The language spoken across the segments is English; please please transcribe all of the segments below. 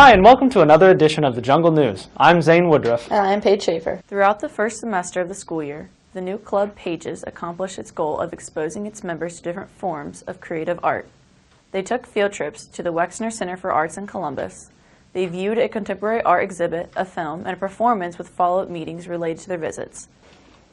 Hi, and welcome to another edition of the Jungle News. I'm Zane Woodruff. And I'm Paige Schaefer. Throughout the first semester of the school year, the new club Pages accomplished its goal of exposing its members to different forms of creative art. They took field trips to the Wexner Center for Arts in Columbus. They viewed a contemporary art exhibit, a film, and a performance with follow-up meetings related to their visits.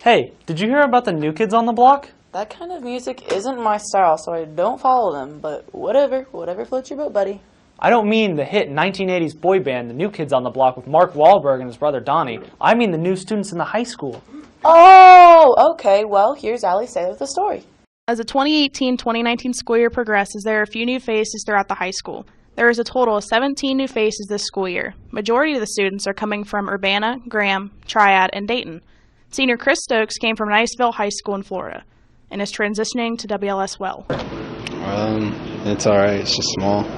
Hey, did you hear about the New Kids on the Block? That kind of music isn't my style, so I don't follow them, but whatever floats your boat, buddy. I don't mean the hit 1980s boy band, the New Kids on the Block with Mark Wahlberg and his brother Donnie. I mean the new students in the high school. Oh, okay, well, here's Allie Saylor with the story. As the 2018-2019 school year progresses, there are a few new faces throughout the high school. There is a total of 17 new faces this school year. Majority of the students are coming from Urbana, Graham, Triad, and Dayton. Senior Chris Stokes came from Niceville High School in Florida and is transitioning to WLS Well. It's alright, it's just small.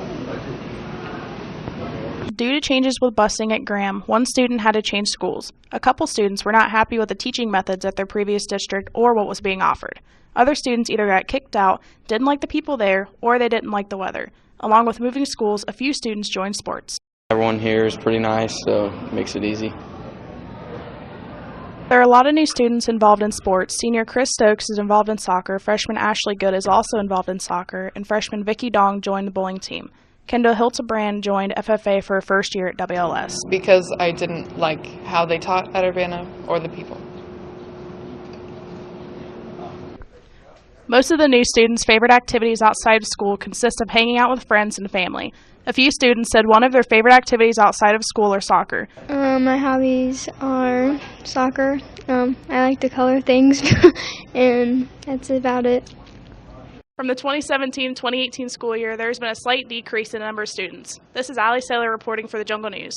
Due to changes with busing at Graham, one student had to change schools. A couple students were not happy with the teaching methods at their previous district or what was being offered. Other students either got kicked out, didn't like the people there, or they didn't like the weather. Along with moving schools, a few students joined sports. Everyone here is pretty nice, so it makes it easy. There are a lot of new students involved in sports. Senior Chris Stokes is involved in soccer, freshman Ashley Good is also involved in soccer, and freshman Vicky Dong joined the bowling team. Kendall Hildebrand joined FFA for her first year at WLS. Because I didn't like how they taught at Urbana or the people. Most of the new students' favorite activities outside of school consist of hanging out with friends and family. A few students said one of their favorite activities outside of school are soccer. My hobbies are soccer. I like to color things, and that's about it. From the 2017-2018 school year, there has been a slight decrease in the number of students. This is Allie Saylor reporting for the Jungle News.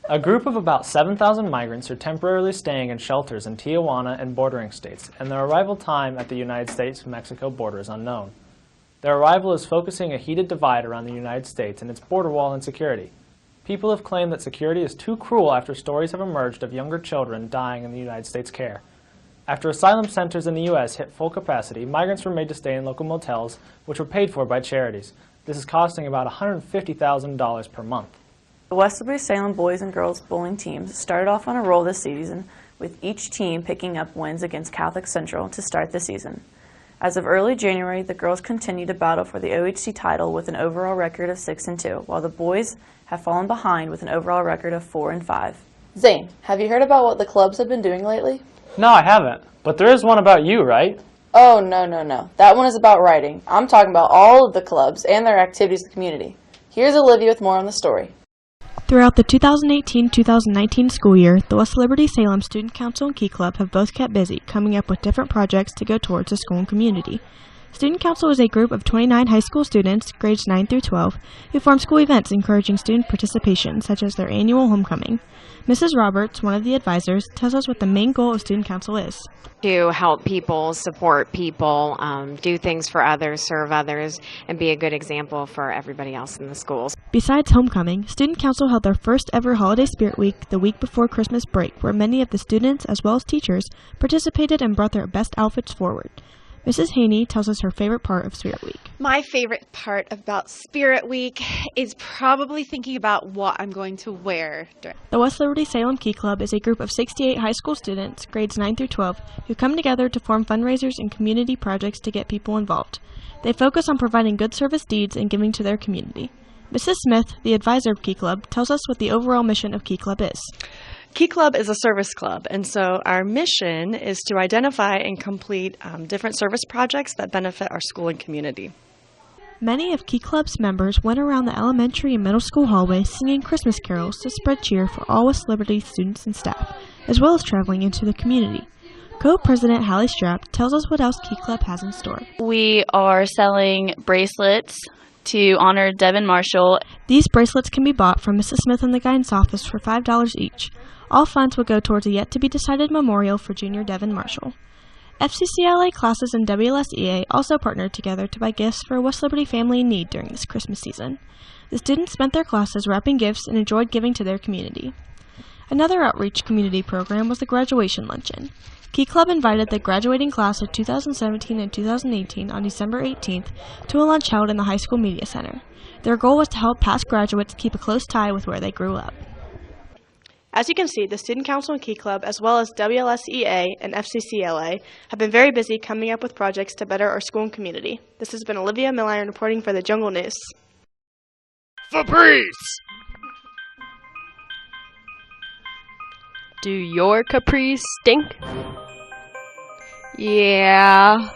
A group of about 7,000 migrants are temporarily staying in shelters in Tijuana and bordering states, and their arrival time at the United States-Mexico border is unknown. Their arrival is focusing a heated divide around the United States and its border wall insecurity. People have claimed that security is too cruel after stories have emerged of younger children dying in the United States care. After asylum centers in the U.S. hit full capacity, migrants were made to stay in local motels, which were paid for by charities. This is costing about $150,000 per month. The West Liberty Salem boys and girls bowling teams started off on a roll this season, with each team picking up wins against Catholic Central to start the season. As of early January, the girls continue to battle for the OHC title with an overall record of 6-2, while the boys have fallen behind with an overall record of 4-5. Zane, have you heard about what the clubs have been doing lately? No, I haven't, but there is one about you, right? Oh, no. That one is about writing. I'm talking about all of the clubs and their activities in the community. Here's Olivia with more on the story. Throughout the 2018-2019 school year, the West Liberty Salem Student Council and Key Club have both kept busy, coming up with different projects to go towards the school and community. Student Council is a group of 29 high school students, grades 9 through 12, who form school events encouraging student participation, such as their annual homecoming. Mrs. Roberts, one of the advisors, tells us what the main goal of Student Council is. To help people, support people, do things for others, serve others, and be a good example for everybody else in the schools. Besides homecoming, Student Council held their first ever Holiday Spirit Week the week before Christmas break, where many of the students, as well as teachers, participated and brought their best outfits forward. Mrs. Haney tells us her favorite part of Spirit Week. My favorite part about Spirit Week is probably thinking about what I'm going to wear. The West Liberty Salem Key Club is a group of 68 high school students, grades 9 through 12, who come together to form fundraisers and community projects to get people involved. They focus on providing good service deeds and giving to their community. Mrs. Smith, the advisor of Key Club, tells us what the overall mission of Key Club is. Key Club is a service club, and so our mission is to identify and complete different service projects that benefit our school and community. Many of Key Club's members went around the elementary and middle school hallways singing Christmas carols to spread cheer for all West Liberty students and staff, as well as traveling into the community. Co-president Hallie Strapp tells us what else Key Club has in store. We are selling bracelets to honor Devin Marshall. These bracelets can be bought from Mrs. Smith in the guidance office for $5 each. All funds will go towards a yet-to-be-decided memorial for junior Devin Marshall. FCCLA classes and WLSEA also partnered together to buy gifts for a West Liberty family in need during this Christmas season. The students spent their classes wrapping gifts and enjoyed giving to their community. Another outreach community program was the graduation luncheon. Key Club invited the graduating class of 2017 and 2018 on December 18th to a lunch held in the high school media center. Their goal was to help past graduates keep a close tie with where they grew up. As you can see, the Student Council and Key Club, as well as WLSEA and FCCLA, have been very busy coming up with projects to better our school and community. This has been Olivia Milliron reporting for the Jungle News. Febreze! Do your capris stink? Yeah.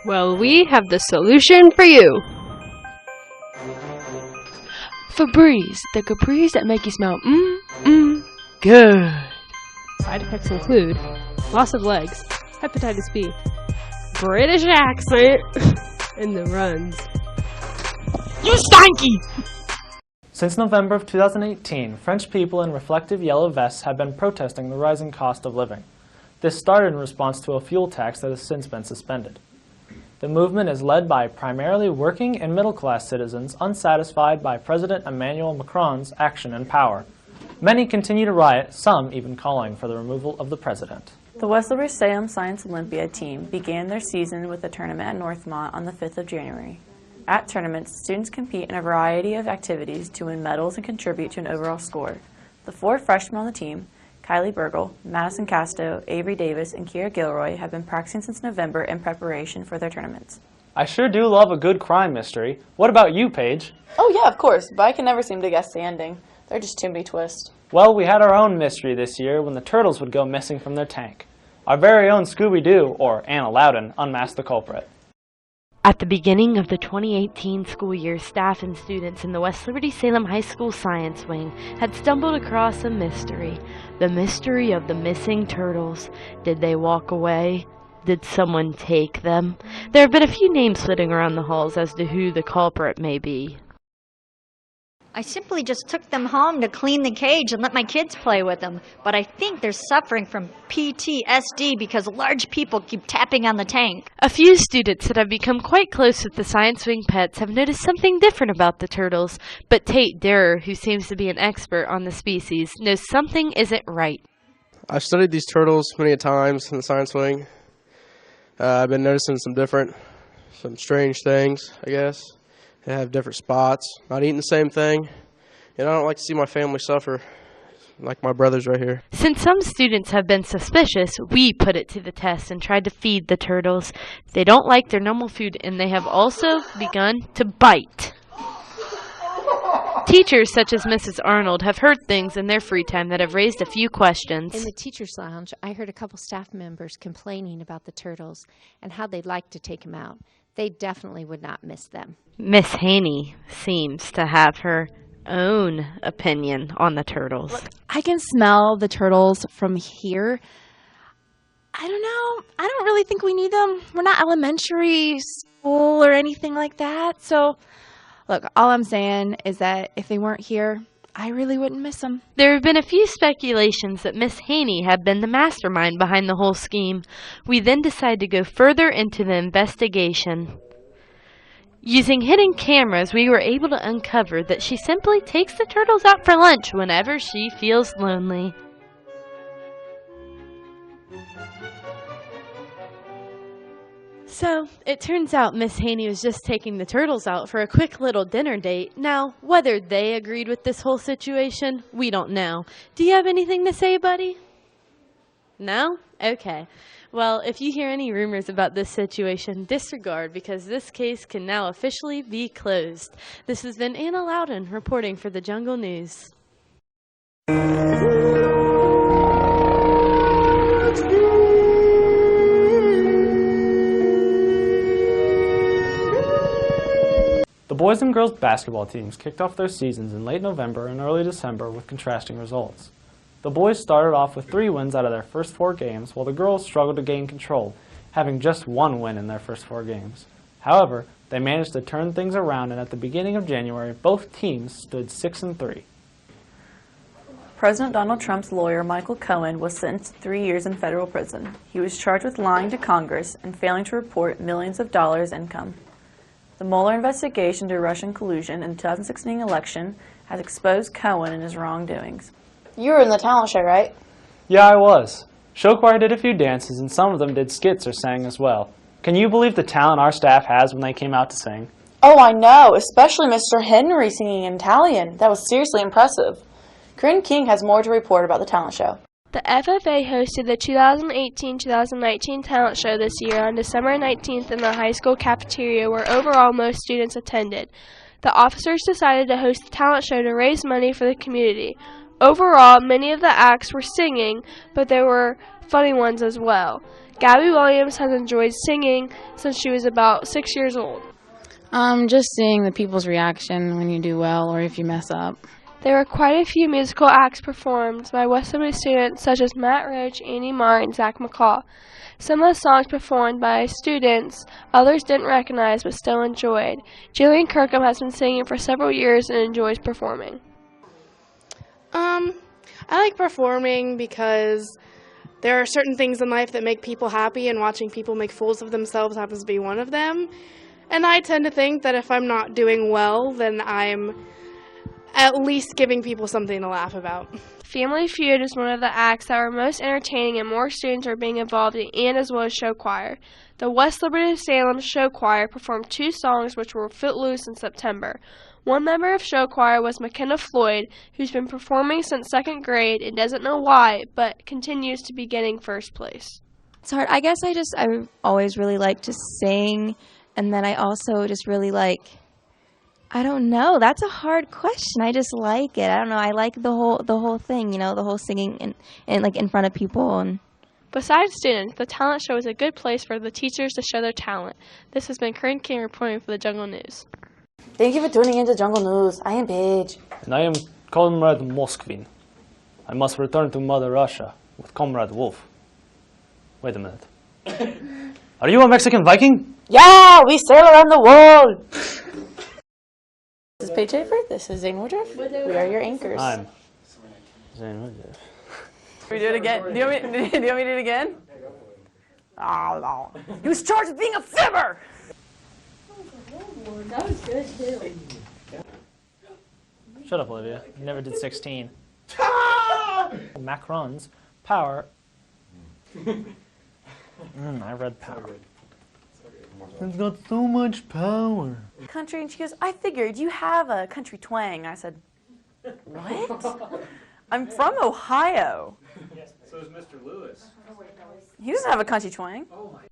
Well, we have the solution for you. Febreze, the capris that make you smell good. Side effects include loss of legs, hepatitis B, British accent, and the runs. You stanky! Since November of 2018, French people in reflective yellow vests have been protesting the rising cost of living. This started in response to a fuel tax that has since been suspended. The movement is led by primarily working and middle-class citizens unsatisfied by President Emmanuel Macron's action and power. Many continue to riot, some even calling for the removal of the president. The West Liberty Salem Science Olympiad team began their season with a tournament at Northmont on the 5th of January. At tournaments, students compete in a variety of activities to win medals and contribute to an overall score. The 4 freshmen on the team, Kylie Burgle, Madison Casto, Avery Davis, and Kiera Gilroy, have been practicing since November in preparation for their tournaments. I sure do love a good crime mystery. What about you, Paige? Oh yeah, of course, but I can never seem to guess the ending. They're just too many twists. Well, we had our own mystery this year when the turtles would go missing from their tank. Our very own Scooby-Doo, or Anna Loudon, unmasked the culprit. At the beginning of the 2018 school year, staff and students in the West Liberty Salem High School Science Wing had stumbled across a mystery. The mystery of the missing turtles. Did they walk away? Did someone take them? There have been a few names flitting around the halls as to who the culprit may be. I simply just took them home to clean the cage and let my kids play with them. But I think they're suffering from PTSD because large people keep tapping on the tank. A few students that have become quite close with the Science Wing pets have noticed something different about the turtles. But Tate Durer, who seems to be an expert on the species, knows something isn't right. I've studied these turtles many times in the Science Wing. I've been noticing some strange things, I guess. They have different spots, not eating the same thing, and I don't like to see my family suffer like my brothers right here. Since some students have been suspicious, we put it to the test and tried to feed the turtles. They don't like their normal food, and they have also begun to bite. Teachers such as Mrs. Arnold have heard things in their free time that have raised a few questions. In the teacher's lounge, I heard a couple staff members complaining about the turtles and how they'd like to take them out. They definitely would not miss them. Miss Haney seems to have her own opinion on the turtles. Look, I can smell the turtles from here. I don't know. I don't really think we need them. We're not elementary school or anything like that. So, look, all I'm saying is that if they weren't here, I really wouldn't miss them. There have been a few speculations that Miss Haney had been the mastermind behind the whole scheme. We then decided to go further into the investigation. Using hidden cameras, we were able to uncover that she simply takes the turtles out for lunch whenever she feels lonely. So, it turns out Miss Haney was just taking the turtles out for a quick little dinner date. Now, whether they agreed with this whole situation, we don't know. Do you have anything to say, buddy? No? Okay. Well, if you hear any rumors about this situation, disregard, because this case can now officially be closed. This has been Anna Loudon reporting for the Jungle News. The boys and girls basketball teams kicked off their seasons in late November and early December with contrasting results. The boys started off with 3 wins out of their first 4 games, while the girls struggled to gain control, having just 1 win in their first 4 games. However, they managed to turn things around, and at the beginning of January, both teams stood 6-3. President Donald Trump's lawyer, Michael Cohen, was sentenced to 3 years in federal prison. He was charged with lying to Congress and failing to report millions of dollars income. The Mueller investigation into Russian collusion in the 2016 election has exposed Cohen and his wrongdoings. You were in the talent show, right? Yeah, I was. Show choir did a few dances, and some of them did skits or sang as well. Can you believe the talent our staff has when they came out to sing? Oh, I know, especially Mr. Henry singing in Italian. That was seriously impressive. Corinne King has more to report about the talent show. The FFA hosted the 2018-2019 talent show this year on December 19th in the high school cafeteria where overall most students attended. The officers decided to host the talent show to raise money for the community. Overall, many of the acts were singing, but there were funny ones as well. Gabby Williams has enjoyed singing since she was about 6 years old. Just seeing the people's reaction when you do well or if you mess up. There were quite a few musical acts performed by West Liberty students such as Matt Roach, Annie Marr, and Zach McCall. Some of the songs performed by students others didn't recognize but still enjoyed. Jillian Kirkham has been singing for several years and enjoys performing. I like performing because there are certain things in life that make people happy, and watching people make fools of themselves happens to be one of them. And I tend to think that if I'm not doing well, then I'm at least giving people something to laugh about. Family Feud is one of the acts that were most entertaining, and more students are being involved in and as well as show choir. The West Liberty Salem show choir performed 2 songs which were Footloose in September. One member of show choir was McKenna Floyd, who's been performing since 2nd grade and doesn't know why, but continues to be getting first place. It's hard. I guess I always really like to sing, and then I also just really like, I don't know. That's a hard question. I just like it. I don't know. I like the whole thing, the whole singing and like in front of people. And besides students, the talent show is a good place for the teachers to show their talent. This has been Corinne King reporting for the Jungle News. Thank you for tuning into Jungle News. I am Paige. And I am Comrade Moskvin. I must return to Mother Russia with Comrade Wolf. Wait a minute. Are you a Mexican Viking? Yeah, we sail around the world. This is Paige Schaefer. This is Zane Woodruff. We are your anchors. I'm Zane Woodruff. Can we do it again? Do you want me to do it again? Oh, no. He was charged with being a fibber! That was good, too. Shut up, Olivia. You never did 16. Macron's power. I read power. It's got so much power. Country, and she goes, I figured you have a country twang. I said, what? I'm from Ohio. So is Mr. Lewis. He doesn't have a country twang. Oh my.